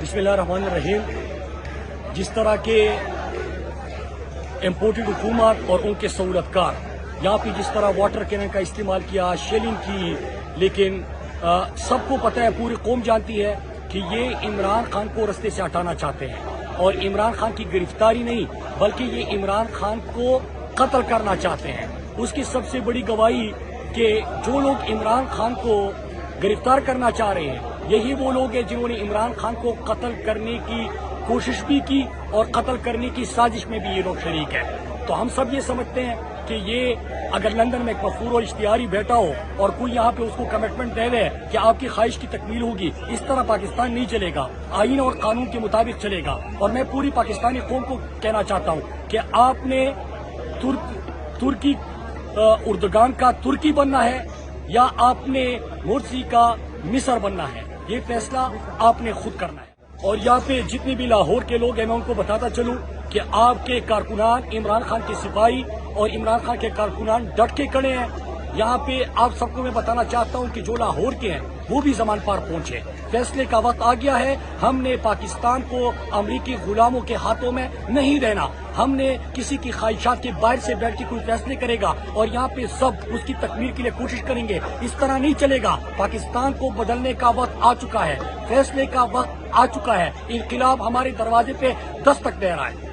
बिस्मिल्लाहिर्रहमानिर्रहीम। जिस तरह के इम्पोर्टेड हुकूमत और उनके सहूलतकार यहाँ पे जिस तरह वाटर कैनन का इस्तेमाल किया, शेलिंग की, लेकिन सबको पता है, पूरी कौम जानती है कि ये इमरान खान को रस्ते से हटाना चाहते हैं और इमरान खान की गिरफ्तारी नहीं बल्कि ये इमरान खान को कत्ल करना चाहते हैं। उसकी सबसे बड़ी गवाही कि जो लोग इमरान खान को गिरफ्तार करना चाह रहे हैं यही वो लोग हैं जिन्होंने इमरान खान को कत्ल करने की कोशिश भी की और कत्ल करने की साजिश में भी ये लोग शरीक हैं। तो हम सब ये समझते हैं कि ये अगर लंदन में एक मफूर और इश्तिहारी बैठा हो और कोई यहाँ पे उसको कमिटमेंट दे दे कि आपकी ख्वाहिश की तकमील होगी, इस तरह पाकिस्तान नहीं चलेगा, आईन और कानून के मुताबिक चलेगा। और मैं पूरी पाकिस्तानी कौम को कहना चाहता हूँ कि आपने तुर्की उर्दुगान का तुर्की बनना है या आपने मोर्सी का मिस्र बनना है, ये फैसला आपने खुद करना है। और यहाँ पे जितने भी लाहौर के लोग हैं मैं उनको बताता चलूं कि आपके कारकुनान इमरान खान के सिपाही और इमरान खान के कारकुनान डट के खड़े हैं। यहाँ पे आप सबको मैं बताना चाहता हूँ कि जो लाहौर के हैं वो भी ज़मान पार पहुंचे। फैसले का वक्त आ गया है। हमने पाकिस्तान को अमरीकी गुलामों के हाथों में नहीं देना। हमने किसी की ख्वाहिशात के बाहर से बैठ के कोई फैसले करेगा और यहाँ पे सब उसकी तकमील के लिए कोशिश करेंगे, इस तरह नहीं चलेगा। पाकिस्तान को बदलने का वक्त आ चुका है, फैसले का वक्त आ चुका है। इनकलाब हमारे दरवाजे पे दस्तक दे रहा है।